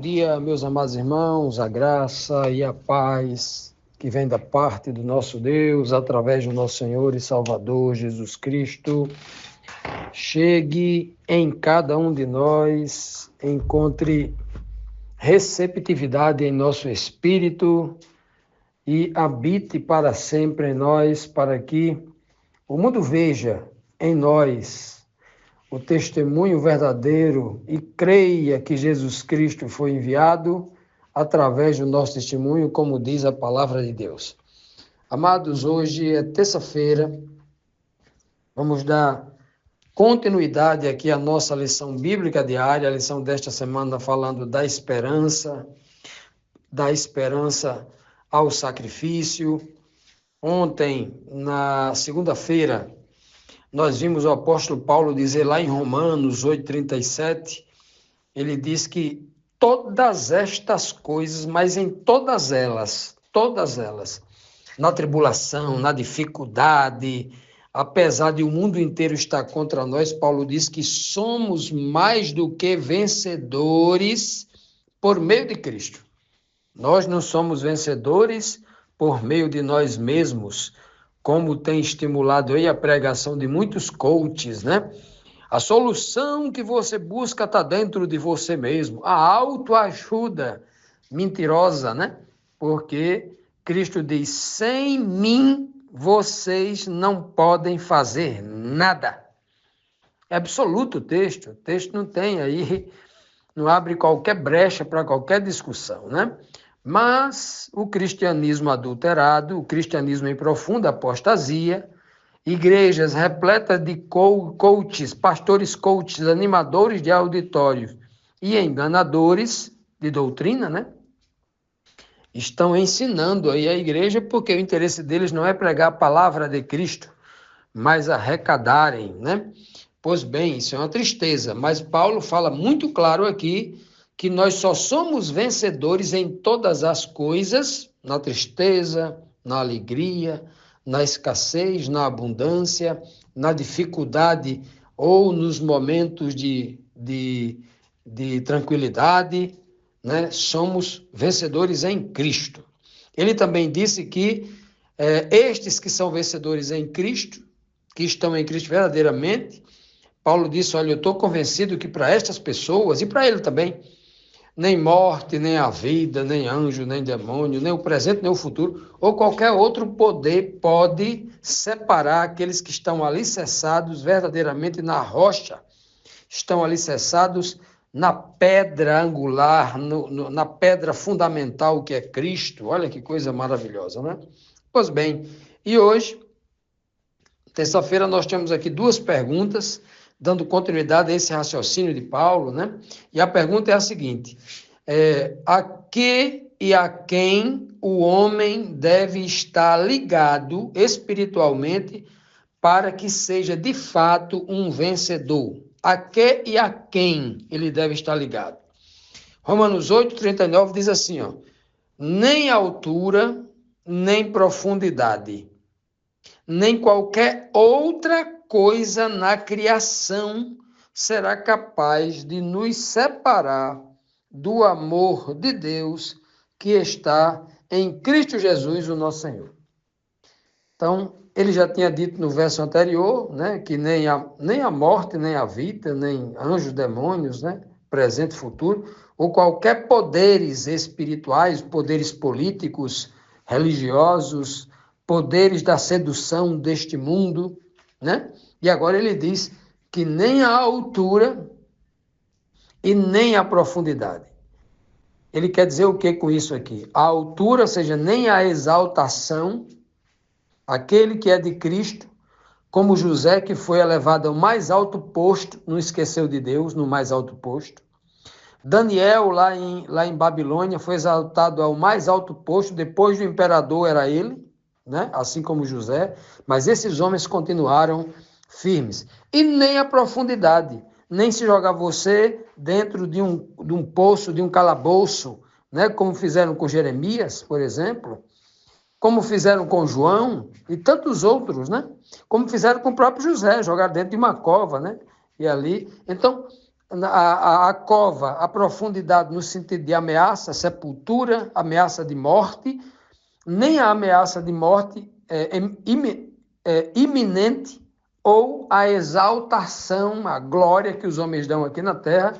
dia, meus amados irmãos, a graça e a paz que vem da parte do nosso Deus, através do nosso Senhor e Salvador Jesus Cristo, chegue em cada um de nós, encontre receptividade em nosso espírito e habite para sempre em nós, para que o mundo veja em nós o testemunho verdadeiro e creia que Jesus Cristo foi enviado através do nosso testemunho, como diz a palavra de Deus. Amados, hoje é terça-feira, vamos dar continuidade aqui à nossa lição bíblica diária, a lição desta semana falando da esperança ao sacrifício. Ontem, na segunda-feira, nós vimos o apóstolo Paulo dizer lá em Romanos 8:37, ele diz que todas estas coisas, mas em todas elas, na tribulação, na dificuldade, apesar de o mundo inteiro estar contra nós, Paulo diz que somos mais do que vencedores por meio de Cristo. Nós não somos vencedores por meio de nós mesmos, como tem estimulado aí a pregação de muitos coaches, né? A solução que você busca está dentro de você mesmo. A autoajuda mentirosa, né? Porque Cristo diz, sem mim vocês não podem fazer nada. É absoluto o texto não tem aí, não abre qualquer brecha para qualquer discussão, né? Mas o cristianismo adulterado, o cristianismo em profunda apostasia, igrejas repletas de coaches, pastores coaches, animadores de auditórios e enganadores de doutrina, né? Estão ensinando aí a igreja porque o interesse deles não é pregar a palavra de Cristo, mas arrecadarem, né? Pois bem, isso é uma tristeza, mas Paulo fala muito claro aqui que nós só somos vencedores em todas as coisas, na tristeza, na alegria, na escassez, na abundância, na dificuldade ou nos momentos de tranquilidade, né? Somos vencedores em Cristo. Ele também disse que estes que são vencedores em Cristo, que estão em Cristo verdadeiramente, Paulo disse, olha, eu estou convencido que para estas pessoas, e para ele também, nem morte, nem a vida, nem anjo, nem demônio, nem o presente, nem o futuro, ou qualquer outro poder pode separar aqueles que estão alicerçados verdadeiramente na rocha, estão alicerçados na pedra angular, na pedra fundamental que é Cristo. Olha que coisa maravilhosa, né? Pois bem, e hoje, terça-feira, nós temos aqui duas perguntas, dando continuidade a esse raciocínio de Paulo, né? E a pergunta é a seguinte, a que e a quem o homem deve estar ligado espiritualmente para que seja de fato um vencedor? A que e a quem ele deve estar ligado? Romanos 8:39 diz assim, ó, nem altura, nem profundidade, nem qualquer outra coisa na criação será capaz de nos separar do amor de Deus que está em Cristo Jesus, o nosso Senhor. Então, ele já tinha dito no verso anterior, né, que nem a morte, nem a vida, nem anjos, demônios, né, presente e futuro, ou qualquer poderes espirituais, poderes políticos, religiosos, poderes da sedução deste mundo, né? E agora ele diz que nem a altura e nem a profundidade. Ele quer dizer o que com isso aqui? A altura, ou seja, nem a exaltação, aquele que é de Cristo, como José, que foi elevado ao mais alto posto, não esqueceu de Deus, no mais alto posto. Daniel, lá em Babilônia, foi exaltado ao mais alto posto, depois do imperador era ele, né? Assim como José, mas esses homens continuaram firmes. E nem a profundidade, nem se jogar você dentro de um poço, de um calabouço, né? Como fizeram com Jeremias, por exemplo, como fizeram com João e tantos outros, né? Como fizeram com o próprio José, jogar dentro de uma cova, né? E ali, então, a cova, a profundidade no sentido de ameaça, sepultura, ameaça de morte, nem a ameaça de morte iminente ou a exaltação, a glória que os homens dão aqui na terra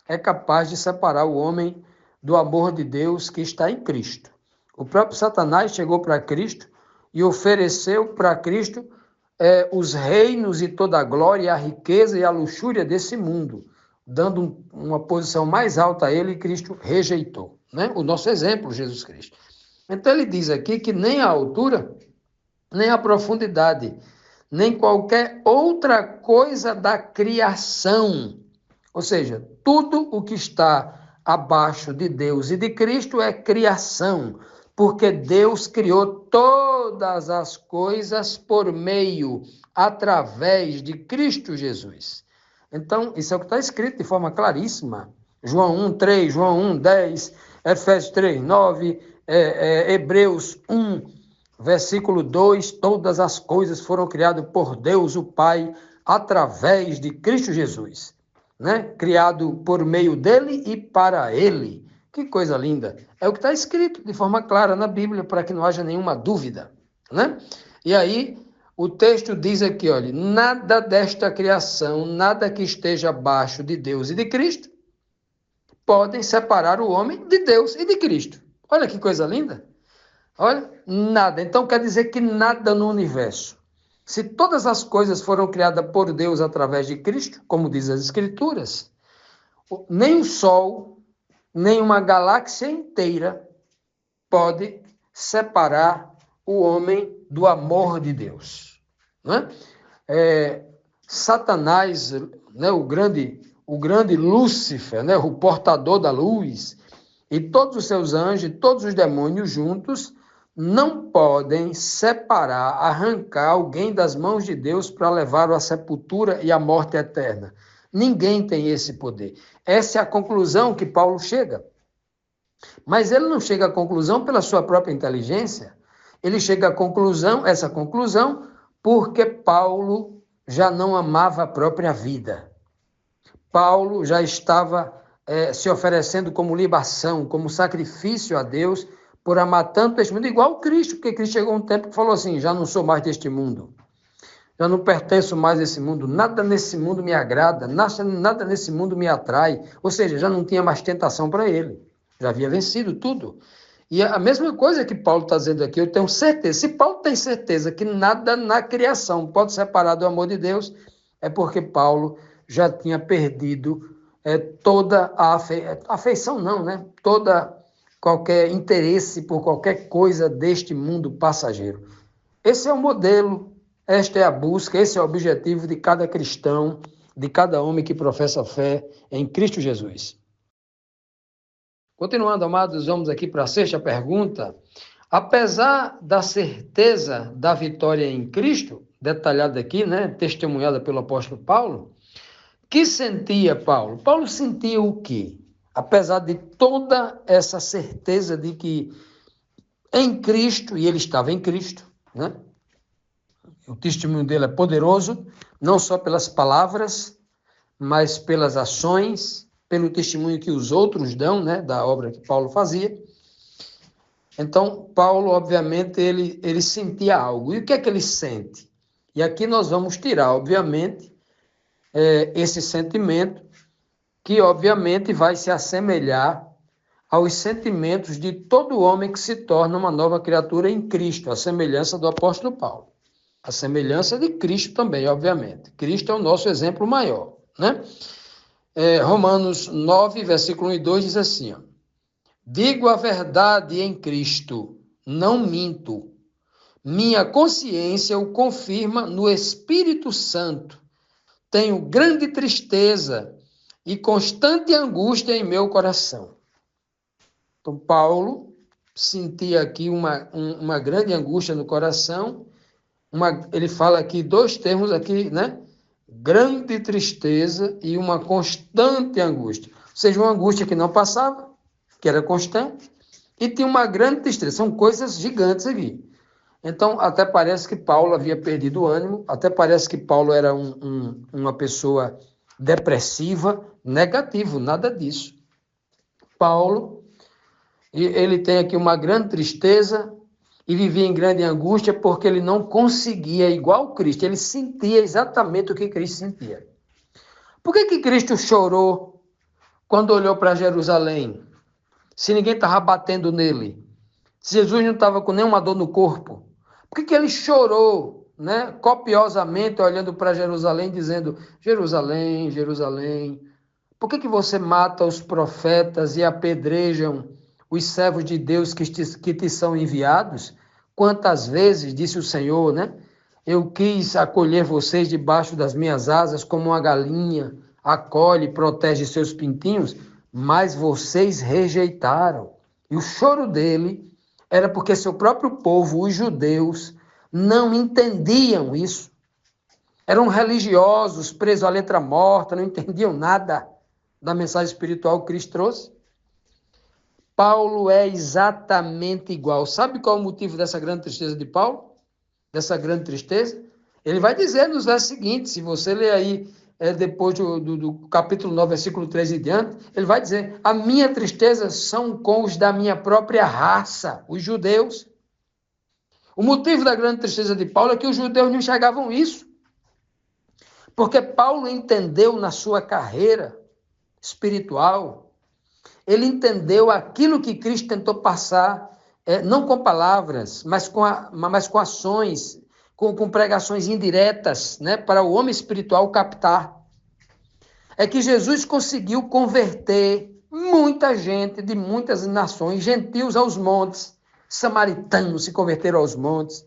é capaz de separar o homem do amor de Deus que está em Cristo. O próprio Satanás chegou para Cristo e ofereceu para Cristo os reinos e toda a glória, a riqueza e a luxúria desse mundo, dando uma posição mais alta a ele, e Cristo rejeitou, né? O nosso exemplo, Jesus Cristo. Então ele diz aqui que nem a altura, nem a profundidade, nem qualquer outra coisa da criação, ou seja, tudo o que está abaixo de Deus e de Cristo é criação, porque Deus criou todas as coisas por meio, através de Cristo Jesus. Então, isso é o que está escrito de forma claríssima. João 1:3, João 1:10, Efésios 3:9, Hebreus 1, versículo 2, todas as coisas foram criadas por Deus, o Pai, através de Cristo Jesus, né? Criado por meio dele e para ele. Que coisa linda! É o que está escrito de forma clara na Bíblia, para que não haja nenhuma dúvida, né? E aí, o texto diz aqui, olha, nada desta criação, nada que esteja abaixo de Deus e de Cristo, podem separar o homem de Deus e de Cristo. Olha que coisa linda! Olha, nada. Então quer dizer que nada no universo. Se todas as coisas foram criadas por Deus através de Cristo, como diz as Escrituras, nem o Sol, nem uma galáxia inteira pode separar o homem do amor de Deus, né? Satanás, né, o grande Lúcifer, né, o portador da luz, e todos os seus anjos, todos os demônios juntos, não podem separar, arrancar alguém das mãos de Deus para levá-lo à sepultura e à morte eterna. Ninguém tem esse poder. Essa é a conclusão que Paulo chega. Mas ele não chega à conclusão pela sua própria inteligência. Ele chega à essa conclusão, porque Paulo já não amava a própria vida. Paulo já estava se oferecendo como libação, como sacrifício a Deus, por amar tanto este mundo, igual Cristo, porque Cristo chegou um tempo que falou assim, já não sou mais deste mundo, já não pertenço mais a esse mundo, nada nesse mundo me agrada, nada nesse mundo me atrai, ou seja, já não tinha mais tentação para ele, já havia vencido tudo. E a mesma coisa que Paulo está dizendo aqui, eu tenho certeza, se Paulo tem certeza que nada na criação pode separar do amor de Deus, é porque Paulo já tinha perdido toda a afeição, não, né? Qualquer interesse por qualquer coisa deste mundo passageiro. Esse é o modelo, esta é a busca, esse é o objetivo de cada cristão, de cada homem que professa a fé em Cristo Jesus. Continuando, amados, vamos aqui para a sexta pergunta. Apesar da certeza da vitória em Cristo, detalhada aqui, né, testemunhada pelo apóstolo Paulo, que sentia Paulo? Paulo sentia o quê? Apesar de toda essa certeza de que em Cristo, e ele estava em Cristo, né? O testemunho dele é poderoso, não só pelas palavras, mas pelas ações, pelo testemunho que os outros dão, né, da obra que Paulo fazia. Então, Paulo, obviamente, ele sentia algo. E o que é que ele sente? E aqui nós vamos tirar, obviamente, esse sentimento, que obviamente vai se assemelhar aos sentimentos de todo homem que se torna uma nova criatura em Cristo, a semelhança do apóstolo Paulo. A semelhança de Cristo também, obviamente. Cristo é o nosso exemplo maior, né? Romanos 9, versículo 1 e 2 diz assim, ó, digo a verdade em Cristo, não minto. Minha consciência o confirma no Espírito Santo. Tenho grande tristeza e constante angústia em meu coração. Então, Paulo sentia aqui uma grande angústia no coração. Ele fala aqui dois termos aqui, né? Grande tristeza e uma constante angústia. Ou seja, uma angústia que não passava, que era constante, e tinha uma grande tristeza. São coisas gigantes aqui. Então, até parece que Paulo havia perdido o ânimo, até parece que Paulo era uma pessoa depressiva, Negativo, nada disso. Paulo, ele tem aqui uma grande tristeza e vivia em grande angústia porque ele não conseguia, igual Cristo, ele sentia exatamente o que Cristo sentia. Por que Cristo chorou quando olhou para Jerusalém? Se ninguém estava batendo nele, se Jesus não estava com nenhuma dor no corpo, por que ele chorou, né, copiosamente olhando para Jerusalém, dizendo: Jerusalém, Jerusalém, por que você mata os profetas e apedrejam os servos de Deus que te são enviados? Quantas vezes, disse o Senhor, né? Eu quis acolher vocês debaixo das minhas asas, como uma galinha acolhe e protege seus pintinhos, mas vocês rejeitaram. E o choro dele era porque seu próprio povo, os judeus, não entendiam isso. Eram religiosos, presos à letra morta, não entendiam nada da mensagem espiritual que Cristo trouxe. Paulo é exatamente igual. Sabe qual é o motivo dessa grande tristeza de Paulo? Dessa grande tristeza? Ele vai dizer nos versos seguintes, se você ler aí depois do capítulo 9, versículo 3 e diante, ele vai dizer: a minha tristeza são com os da minha própria raça, os judeus. O motivo da grande tristeza de Paulo é que os judeus não enxergavam isso. Porque Paulo entendeu na sua carreira espiritual, ele entendeu aquilo que Cristo tentou passar, não com palavras, mas com ações, com pregações indiretas, né, para o homem espiritual captar. É que Jesus conseguiu converter muita gente de muitas nações, gentios aos montes, samaritanos se converteram aos montes,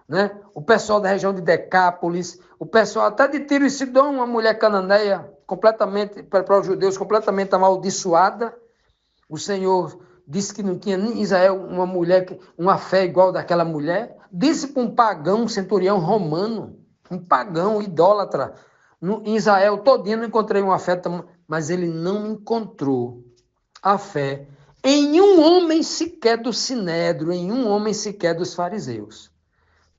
né? O pessoal da região de Decápolis, o pessoal até de Tiro e Sidom, uma mulher cananeia, completamente, para os judeus, completamente amaldiçoada. O Senhor disse que não tinha em Israel uma mulher, uma fé igual daquela mulher. Disse para um pagão, um centurião romano, um pagão, idólatra. Em Israel todinho não encontrei uma fé, mas ele não encontrou a fé em um homem sequer do Sinédrio, em um homem sequer dos fariseus.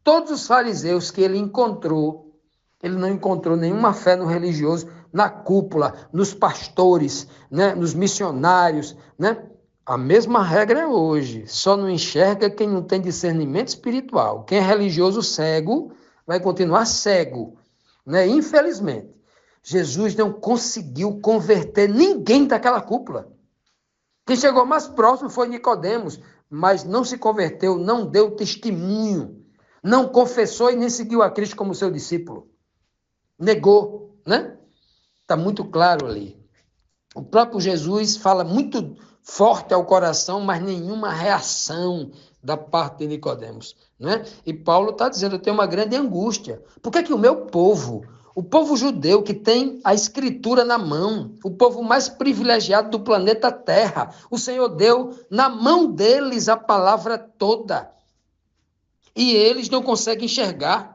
Todos os fariseus que ele encontrou, ele não encontrou nenhuma fé no religioso, na cúpula, nos pastores, né, nos missionários, né? A mesma regra é hoje, só não enxerga quem não tem discernimento espiritual. Quem é religioso cego vai continuar cego, né? Infelizmente, Jesus não conseguiu converter ninguém daquela cúpula. Quem chegou mais próximo foi Nicodemos, mas não se converteu, não deu testemunho, não confessou e nem seguiu a Cristo como seu discípulo. Negou, né? Está muito claro ali. O próprio Jesus fala muito forte ao coração, mas nenhuma reação da parte de Nicodemos, né? E Paulo está dizendo: eu tenho uma grande angústia. Por que o meu povo, o povo judeu que tem a escritura na mão, o povo mais privilegiado do planeta Terra, o Senhor deu na mão deles a palavra toda, e eles não conseguem enxergar?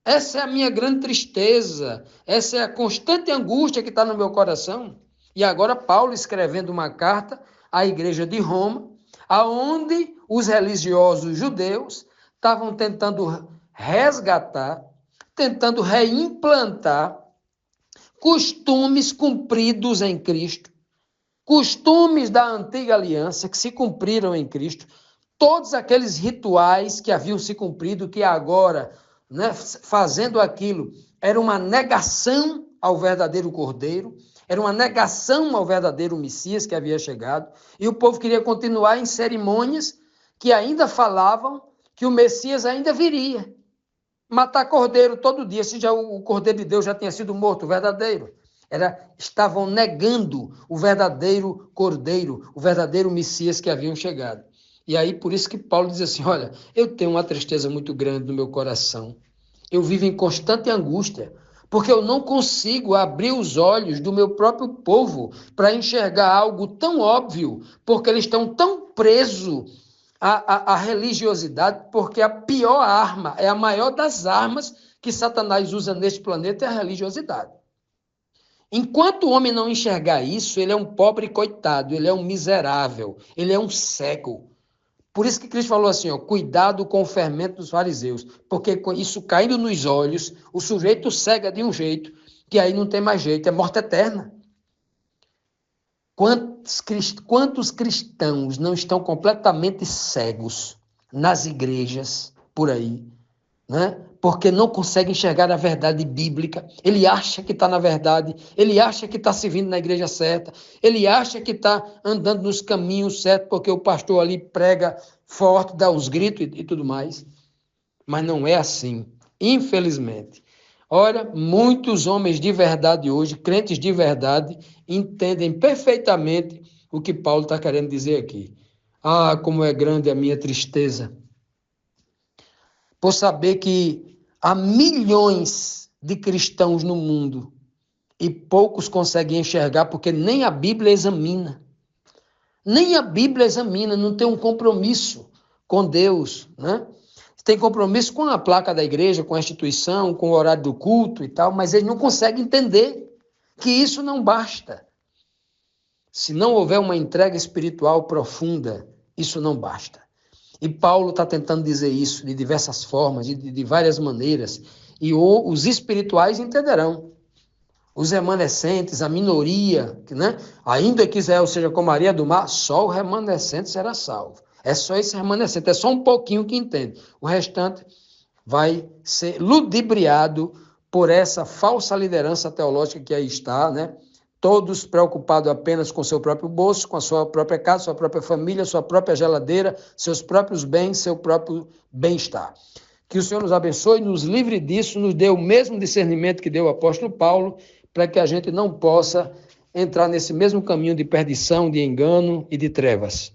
Essa é a minha grande tristeza, essa é a constante angústia que está no meu coração. E agora Paulo escrevendo uma carta à igreja de Roma, aonde os religiosos judeus estavam tentando resgatar, tentando reimplantar costumes cumpridos em Cristo, costumes da antiga aliança que se cumpriram em Cristo, todos aqueles rituais que haviam se cumprido, que agora, né, fazendo aquilo, era uma negação ao verdadeiro Cordeiro, era uma negação ao verdadeiro Messias que havia chegado, e o povo queria continuar em cerimônias que ainda falavam que o Messias ainda viria. Matar cordeiro todo dia, se já o Cordeiro de Deus já tinha sido morto, o verdadeiro. Estavam negando o verdadeiro Cordeiro, o verdadeiro Messias que haviam chegado. E aí, por isso que Paulo diz assim: olha, eu tenho uma tristeza muito grande no meu coração. Eu vivo em constante angústia, porque eu não consigo abrir os olhos do meu próprio povo para enxergar algo tão óbvio, porque eles estão tão presos à religiosidade, porque a pior arma, é a maior das armas que Satanás usa neste planeta, é a religiosidade. Enquanto o homem não enxergar isso, ele é um pobre coitado, ele é um miserável, ele é um cego. Por isso que Cristo falou assim, ó, cuidado com o fermento dos fariseus, porque isso caindo nos olhos, o sujeito cega de um jeito que aí não tem mais jeito, é morte eterna. Quantos cristãos não estão completamente cegos nas igrejas por aí, né? Porque não consegue enxergar a verdade bíblica. Ele acha que está na verdade, ele acha que está servindo na igreja certa, ele acha que está andando nos caminhos certos, porque o pastor ali prega forte, dá os gritos e tudo mais. Mas não é assim, infelizmente. Olha, muitos homens de verdade hoje, crentes de verdade, entendem perfeitamente o que Paulo está querendo dizer aqui. Ah, como é grande a minha tristeza por saber que há milhões de cristãos no mundo e poucos conseguem enxergar porque nem a Bíblia examina. Nem a Bíblia examina, não tem um compromisso com Deus, né? Tem compromisso com a placa da igreja, com a instituição, com o horário do culto e tal, mas eles não conseguem entender que isso não basta. Se não houver uma entrega espiritual profunda, isso não basta. E Paulo está tentando dizer isso de diversas formas, de várias maneiras, e os espirituais entenderão. Os remanescentes, a minoria, né? Ainda que Israel seja como a areia do mar, só o remanescente será salvo. É só esse remanescente, é só um pouquinho que entende. O restante vai ser ludibriado por essa falsa liderança teológica que aí está, né? Todos preocupados apenas com seu próprio bolso, com a sua própria casa, sua própria família, sua própria geladeira, seus próprios bens, seu próprio bem-estar. Que o Senhor nos abençoe, nos livre disso, nos dê o mesmo discernimento que deu o apóstolo Paulo, para que a gente não possa entrar nesse mesmo caminho de perdição, de engano e de trevas.